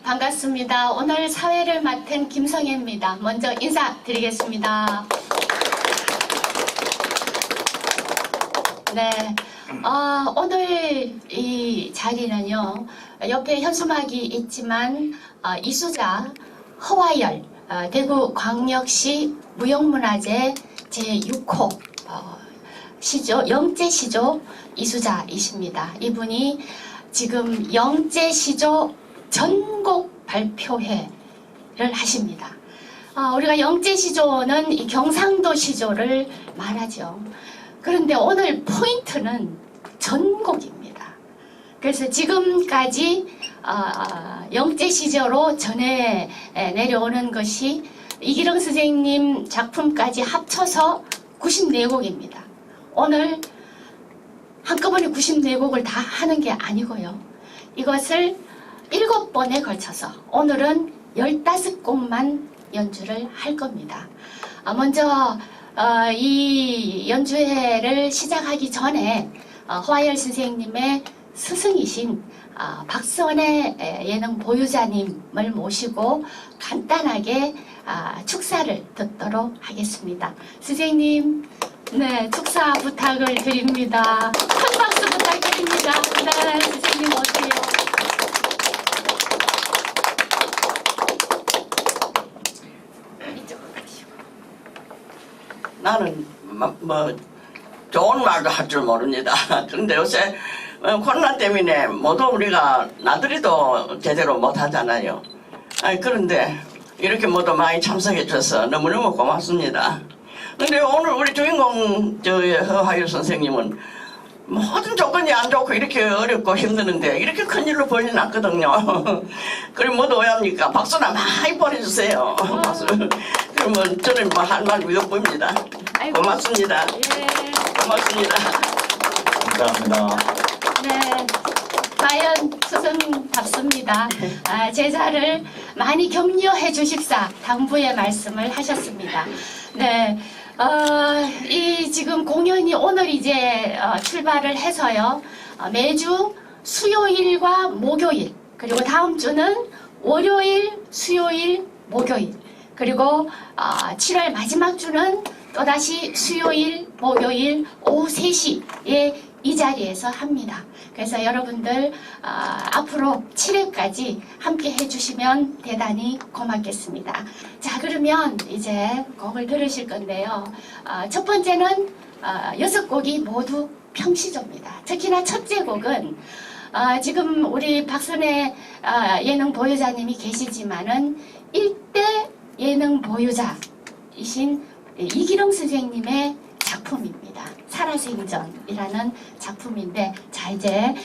반갑습니다. 오늘 사회를 맡은 김성혜입니다. 먼저 인사드리겠습니다. 네, 오늘 이 자리는요, 옆에 현수막이 있지만 이수자 허화열 대구광역시 무형문화재 제6호 시조, 영재시조 이수자이십니다. 이분이 지금 영재시조 전곡 발표회를 하십니다. 우리가 영재시조는 이 경상도 시조를 말하죠. 그런데 오늘 포인트는 전곡입니다. 그래서 지금까지 영재시조로 전해 내려오는 것이 이기령 선생님 작품까지 합쳐서 94곡입니다. 오늘 한꺼번에 94곡을 다 하는 게 아니고요. 이것을 7번에 걸쳐서 오늘은 15곡만 연주를 할 겁니다. 먼저 이 연주회를 시작하기 전에 허화열 선생님의 스승이신 박선혜 예능 보유자님을 모시고 간단하게 축사를 듣도록 하겠습니다. 선생님, 네, 축사 부탁을 드립니다. 큰 박수 부탁드립니다. 네, 선생님 어때요? 이쪽으로 가시고. 나는 뭐 좋은 말도 할 줄 모릅니다. 그런데 요새 코로나 때문에 모두 우리가 나들이도 제대로 못 하잖아요. 그런데 이렇게 모두 많이 참석해 줘서 너무너무 고맙습니다. 근데 오늘 우리 주인공 허화열 선생님은 모든 조건이 안 좋고 이렇게 어렵고 힘드는데 이렇게 큰일로 벌리 났거든요. 그럼 모두 왜 합니까? 박수나 많이 보내주세요. 박수. 그러면 저는 뭐 할 말 위협입니다. 고맙습니다. 예. 고맙습니다. 감사합니다. 네, 과연 스승답습니다. 제자를 많이 격려해 주십사 당부의 말씀을 하셨습니다. 네, 이 지금 공연이 오늘 이제 출발을 해서요, 매주 수요일과 목요일, 그리고 다음 주는 월요일, 수요일, 목요일, 그리고 7월 마지막 주는 또다시 수요일, 목요일 오후 3시에 이 자리에서 합니다. 그래서 여러분들 앞으로 7회까지 함께 해주시면 대단히 고맙겠습니다. 자, 그러면 이제 곡을 들으실 건데요. 첫 번째는 6곡이 모두 평시조입니다. 특히나 첫째 곡은 지금 우리 박선혜 예능 보유자님이 계시지만은 1대 예능 보유자이신 이기령 선생님의 작품입니다. 살아생전이라는 작품인데, 자, 이제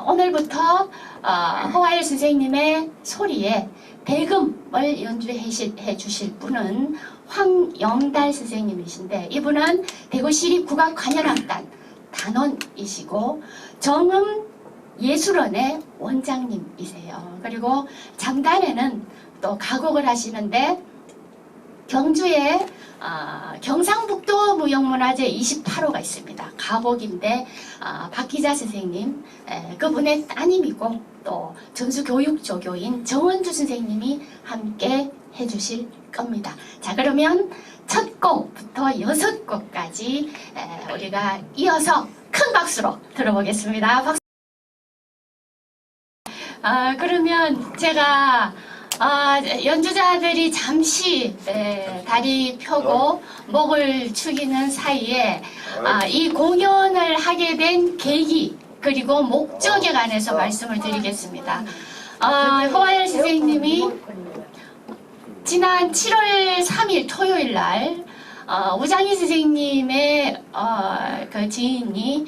오늘부터 허화열 선생님의 소리에 대금을 연주해 주실 분은 황영달 선생님이신데, 이분은 대구시립 국악관현악단 단원이시고 정음 예술원의 원장님이세요. 그리고 장단에는 또 가곡을 하시는데, 경주에 경상북도 무형문화재 28호가 있습니다. 가곡인데 박기자 선생님, 그분의 따님이고 또 전수교육조교인 정원주 선생님이 함께 해주실 겁니다. 자, 그러면 첫 곡부터 6곡까지 우리가 이어서 큰 박수로 들어보겠습니다. 박수. 그러면 제가 연주자들이 잠시 다리 펴고 목을 축이는 사이에 이 공연을 하게 된 계기 그리고 목적에 관해서 말씀을 드리겠습니다. 허화열 선생님이 지난 7월 3일 토요일 날 우장희 선생님의 그 지인이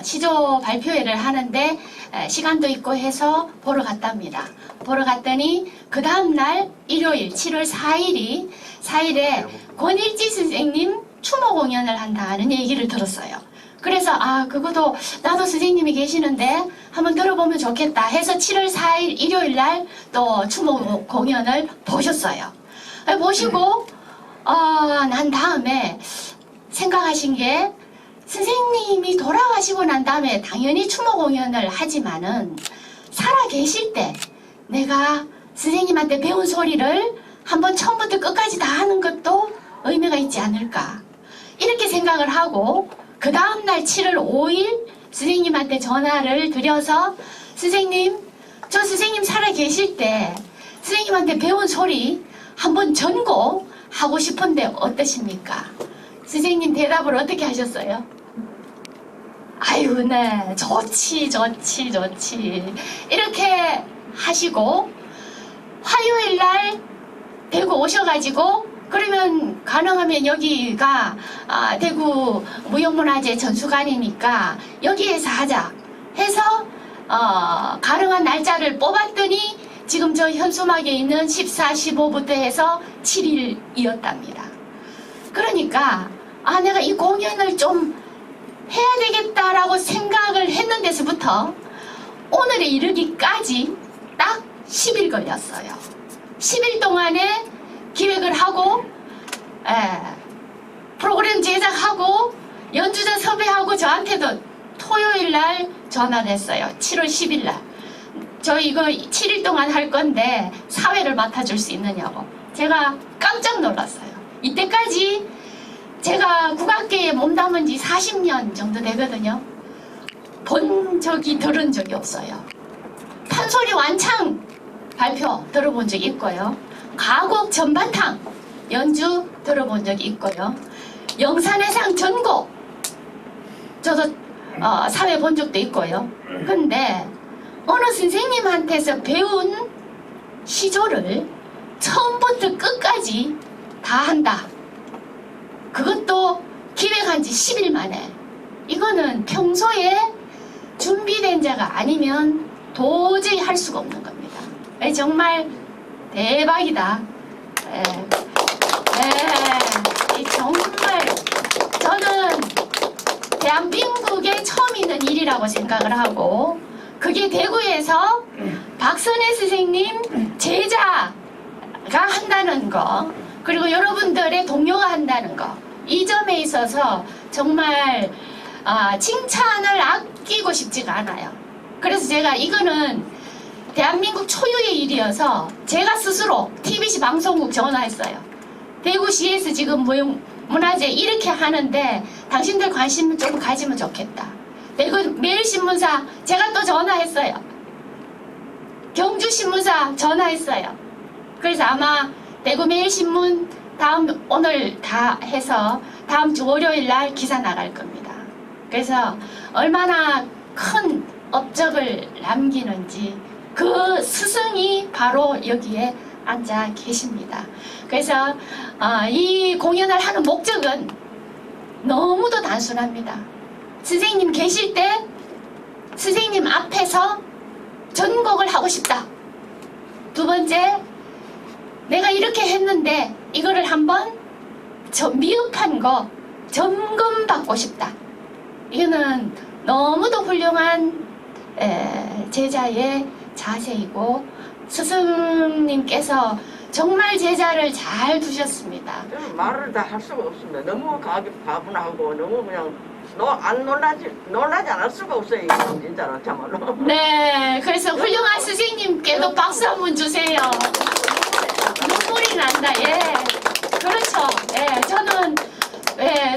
시조 발표회를 하는데 시간도 있고 해서 보러 갔답니다. 보러 갔더니 그 다음날 일요일 7월 4일에 권일지 선생님 추모 공연을 한다는 얘기를 들었어요. 그래서 그것도 나도 선생님이 계시는데 한번 들어보면 좋겠다 해서 7월 4일 일요일 날 또 추모 공연을 보셨어요. 보시고 난 다음에 생각하신 게, 선생님이 돌아가시고 난 다음에 당연히 추모 공연을 하지만은 살아 계실 때 내가 선생님한테 배운 소리를 한번 처음부터 끝까지 다 하는 것도 의미가 있지 않을까. 이렇게 생각을 하고 그 다음날 7월 5일 선생님한테 전화를 드려서 선생님, 저 선생님 살아 계실 때 선생님한테 배운 소리 한번 전곡하고 싶은데 어떠십니까? 선생님 대답을 어떻게 하셨어요? 아유, 네, 좋지. 이렇게 하시고 화요일 날 대구 오셔가지고 그러면 가능하면 여기가 대구 무형문화재 전수관이니까 여기에서 하자 해서 가능한 날짜를 뽑았더니 지금 저 현수막에 있는 14, 15부터 해서 7일이었답니다. 그러니까 내가 이 공연을 좀 해야 되겠다라고 생각을 했는 데서부터 오늘에 이르기까지 딱 10일 걸렸어요. 10일 동안에 기획을 하고 프로그램 제작하고 연주자 섭외하고 저한테도 토요일 날 전화를 했어요. 7월 10일 날. 저 이거 7일 동안 할 건데 사회를 맡아줄 수 있느냐고. 제가 깜짝 놀랐어요. 이때까지 제가 국악계에 몸담은 지 40년 정도 되거든요. 본 적이 들은 적이 없어요. 판소리 완창 발표 들어본 적이 있고요. 가곡 전바탕 연주 들어본 적이 있고요. 영산해상 전곡 저도 사회 본 적도 있고요. 근데 어느 선생님한테서 배운 시조를 처음부터 끝까지 다 한다. 그것도 기획한 지 10일 만에. 이거는 평소에 준비된 자가 아니면 도저히 할 수가 없는 겁니다. 정말 대박이다. 정말 저는 대한민국에 처음 있는 일이라고 생각을 하고 그게 대구에서 박선혜 선생님 제자가 한다는 거 그리고 여러분들의 동료가 한다는 거 이 점에 있어서 정말 칭찬을 아끼고 싶지가 않아요. 그래서 제가 이거는 대한민국 초유의 일이어서 제가 스스로 TBC 방송국 전화했어요. 대구시에서 지금 무형문화재 이렇게 하는데 당신들 관심 좀 가지면 좋겠다. 대구 매일신문사 제가 또 전화했어요. 경주신문사 전화했어요. 그래서 아마 대구 매일신문 오늘 다 해서 다음 주 월요일 날 기사 나갈 겁니다. 그래서 얼마나 큰 업적을 남기는지 그 스승이 바로 여기에 앉아 계십니다. 그래서 이 공연을 하는 목적은 너무도 단순합니다. 선생님 계실 때 선생님 앞에서 전곡을 하고 싶다. 두 번째, 내가 이렇게 했는데 이거를 한번 미흡한 거 점검받고 싶다. 이거는 너무도 훌륭한 제자의 자세이고 스승님께서 정말 제자를 잘 두셨습니다. 저는 말을 다 할 수가 없습니다. 너무 가분하고 너무 그냥 놀라지 않을 수가 없어요. 이건 진짜로 참말로. 네, 그래서 훌륭한 스승님께도 박수 한번 주세요. 눈물이 난다. 그렇죠. 저는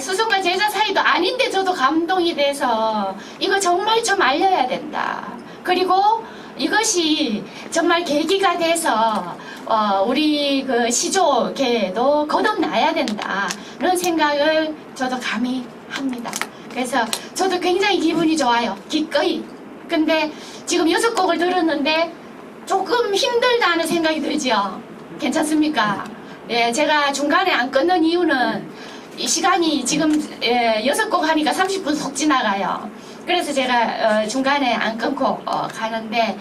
스승과 제자 사이도 아닌데 저도 감동이 돼서 이거 정말 좀 알려야 된다. 그리고 이것이 정말 계기가 돼서 우리 그 시조계에도 거듭나야 된다. 이런 생각을 저도 감히 합니다. 그래서 저도 굉장히 기분이 좋아요. 기꺼이. 근데 지금 6곡을 들었는데 조금 힘들다는 생각이 들죠. 괜찮습니까? 제가 중간에 안 끊는 이유는 이 시간이 지금 6곡 하니까 30분 속 지나가요. 그래서 제가 중간에 안 끊고 가는데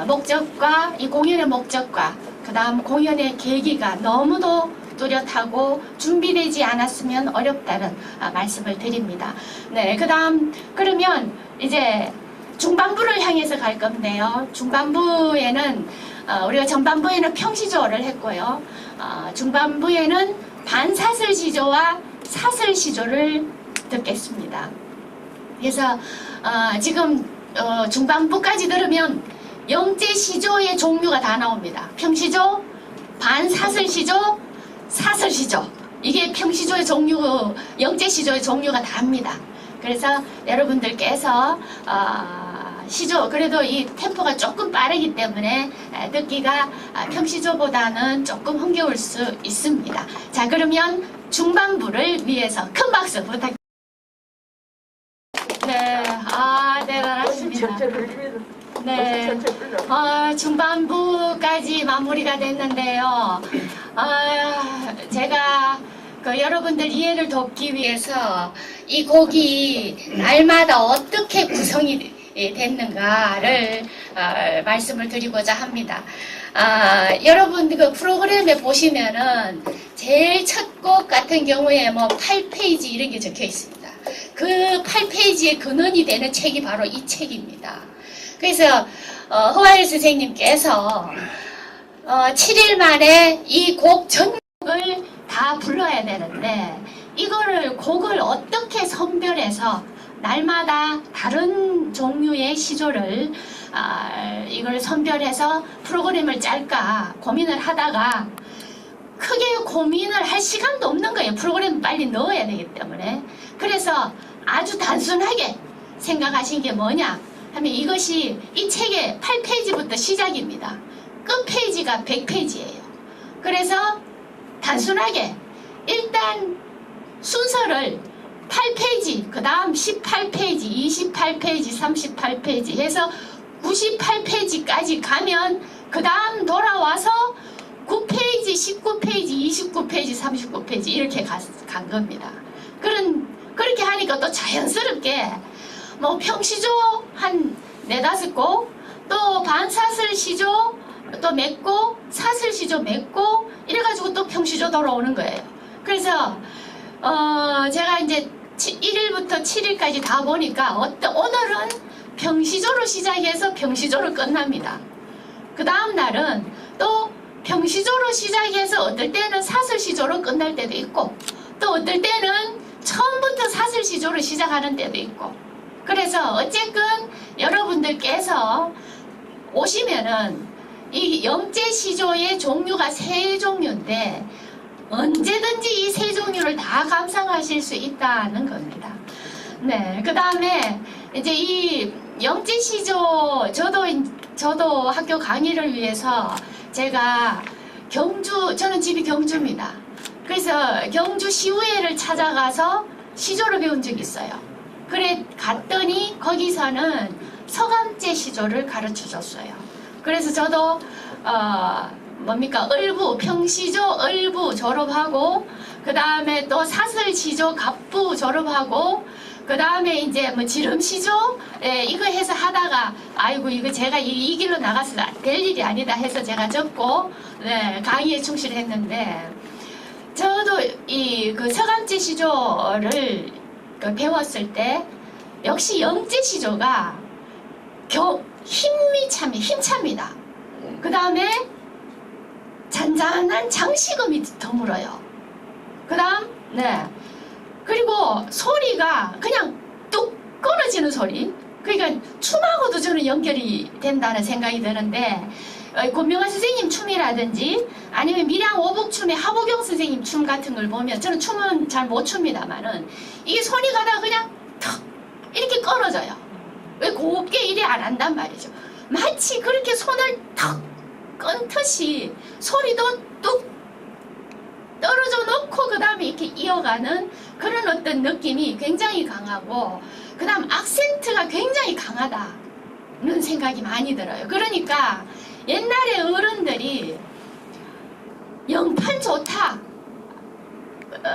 목적과 이 공연의 목적과 그 다음 공연의 계기가 너무도 뚜렷하고 준비되지 않았으면 어렵다는 말씀을 드립니다. 네, 그 다음 그러면 이제 중반부를 향해서 갈 건데요. 중반부에는 우리가 전반부에는 평시조를 했고요. 중반부에는 반사슬시조와 사슬시조를 듣겠습니다. 그래서 지금 중반부까지 들으면 영재시조의 종류가 다 나옵니다. 평시조, 반사슬시조, 사슬시조. 이게 평시조의 종류, 영재시조의 종류가 다입니다. 그래서 여러분들께서 시조, 그래도 이 템포가 조금 빠르기 때문에 듣기가 평시조보다는 조금 흥겨울 수 있습니다. 자, 그러면 중반부를 위해서 큰 박수 부탁드립니다. 네, 대단하십니다. 네, 중반부까지 마무리가 됐는데요. 제가 여러분들 이해를 돕기 위해서 이 곡이 날마다 어떻게 구성이 됐는가를 말씀을 드리고자 합니다. 여러분 그 프로그램에 보시면은 제일 첫 곡 같은 경우에 뭐 8페이지 이런 게 적혀 있습니다. 그 8페이지의 근원이 되는 책이 바로 이 책입니다. 그래서 허와일 선생님께서 7일 만에 이 곡 전곡을 다 불러야 되는데 이거를 곡을 어떻게 선별해서 날마다 다른 종류의 시조를 이걸 선별해서 프로그램을 짤까 고민을 하다가 크게 고민을 할 시간도 없는 거예요. 프로그램 빨리 넣어야 되기 때문에. 그래서 아주 단순하게 생각하신 게 뭐냐 하면 이것이 이 책의 8페이지부터 시작입니다. 끝 페이지가 100페이지예요. 그래서 단순하게 일단 순서를 8페이지, 그 다음 18페이지, 28페이지, 38페이지 해서 98페이지까지 가면 그 다음 돌아와서 9페이지, 19페이지, 29페이지, 39페이지 이렇게 간 겁니다. 그렇게 하니까 또 자연스럽게 뭐 평시조 한 4-5곡, 또 반사슬 시조 또 몇 곡, 사슬 시조 몇 곡 이래가지고 또 평시조 돌아오는 거예요. 그래서 제가 이제 1일부터 7일까지 다 보니까 오늘은 평시조로 시작해서 평시조로 끝납니다. 그 다음 날은 또 평시조로 시작해서 어떨 때는 사슬시조로 끝날 때도 있고 또 어떨 때는 처음부터 사슬시조로 시작하는 때도 있고 그래서 어쨌든 여러분들께서 오시면은 이 영재시조의 종류가 3종류인데 언제든지 이 3종류를 다 감상하실 수 있다는 겁니다. 네, 그 다음에 이제 이 영재시조 저도 학교 강의를 위해서 제가 저는 집이 경주입니다. 그래서 경주 시의회를 찾아가서 시조를 배운 적이 있어요. 그래 갔더니 거기서는 서감제 시조를 가르쳐 줬어요. 그래서 저도 평시조 을부 졸업하고 그 다음에 또 사슬시조 갑부 졸업하고 그 다음에 이제 뭐 지름시조 이거 해서 하다가 아이고 이거 제가 이 길로 나가서 될 일이 아니다 해서 제가 접고 강의에 충실했는데 저도 그 서감제 시조를 배웠을 때 역시 영재시조가 힘찹니다. 그 다음에 잔잔한 장식음이 더물어요. 그 다음 그리고 소리가 그냥 뚝 끊어지는 소리. 그러니까 춤하고도 저는 연결이 된다는 생각이 드는데 권명환 선생님 춤이라든지 아니면 밀양 오복춤의 하보경 선생님 춤 같은 걸 보면 저는 춤은 잘 못 춥니다만은 이게 손이 가다가 그냥 턱 이렇게 끊어져요. 왜 곱게 이래 안 한단 말이죠. 마치 그렇게 손을 턱 끊듯이 소리도 뚝 떨어져 놓고 그 다음에 이렇게 이어가는 그런 어떤 느낌이 굉장히 강하고 그 다음 악센트가 굉장히 강하다는 생각이 많이 들어요. 그러니까 옛날에 어른들이 영판 좋다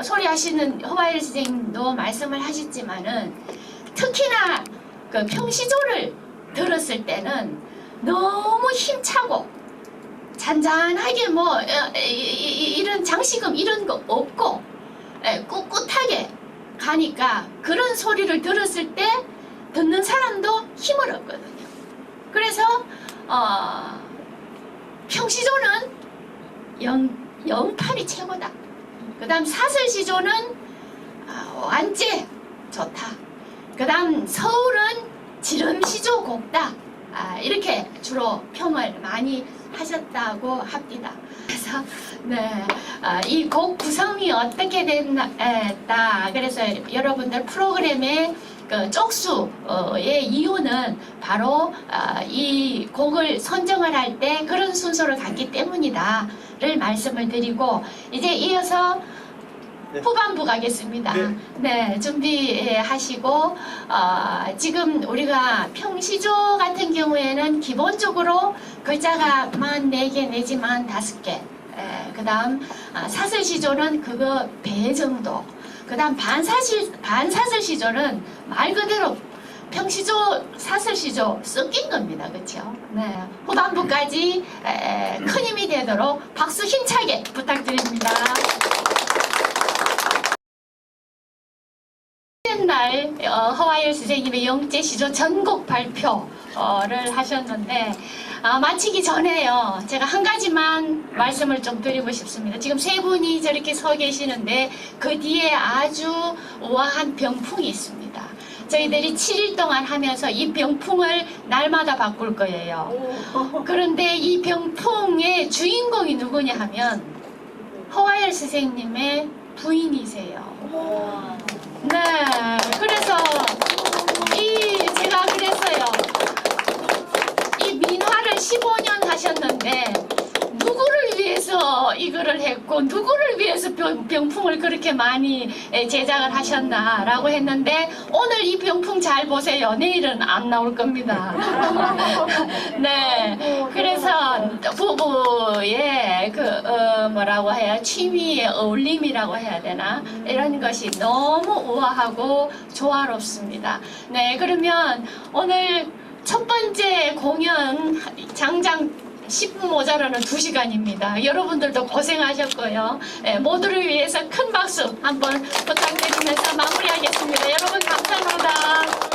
소리 하시는 허와일 선생님도 말씀을 하셨지만은 특히나 그 평시조를 들었을 때는 너무 힘차고 잔잔하게 뭐 이런 장식음 이런 거 없고 꿋꿋하게 가니까 그런 소리를 들었을 때 듣는 사람도 힘을 얻거든요. 그래서 평시조는 영팔이 최고다. 그 다음 사슬시조는 완제 좋다. 그 다음 서울은 지름시조 곡다. 이렇게 주로 평을 많이 하셨다고 합니다. 그래서 네, 이 곡 구성이 어떻게 됐다. 그래서 여러분들 프로그램의 그 쪽수의 이유는 바로 이 곡을 선정을 할 때 그런 순서를 갖기 때문이다를 말씀을 드리고 이제 이어서 후반부 가겠습니다. 네, 준비하시고 지금 우리가 평시조 같은 경우에는 기본적으로 글자가 44개 내지 45개 그 다음 사슬시조는 그거 배 정도 그 다음 반사슬시조는 말 그대로 평시조, 사슬시조 섞인 겁니다. 그렇죠? 네, 후반부까지 큰 힘이 되도록 박수 힘차게 부탁드립니다. 날 허와열 선생님의 영재시조 전곡 발표를 하셨는데 마치기 전에요. 제가 한 가지만 말씀을 좀 드리고 싶습니다. 지금 세 분이 저렇게 서 계시는데 그 뒤에 아주 우아한 병풍이 있습니다. 저희들이 7일 동안 하면서 이 병풍을 날마다 바꿀 거예요. 그런데 이 병풍의 주인공이 누구냐 하면 허와열 선생님의 부인이세요. 네, 그래서 제가 그랬어요. 이 민화를 15년 하셨는데 누구를 위해서 이거를 했고 누구를 위해서 병풍을 그렇게 많이 제작을 하셨나라고 했는데 오늘 이 병풍 잘 보세요. 내일은 안 나올 겁니다. 네, 그래서 부부의 뭐라고 해야 취미의 어울림이라고 해야 되나 이런 것이 너무 우아하고 조화롭습니다. 네, 그러면 오늘 첫 번째 공연 장장 10분 모자라는 2시간입니다. 여러분들도 고생하셨고요. 모두를 위해서 큰 박수 한번 부탁드리면서 마무리하겠습니다. 여러분 감사합니다.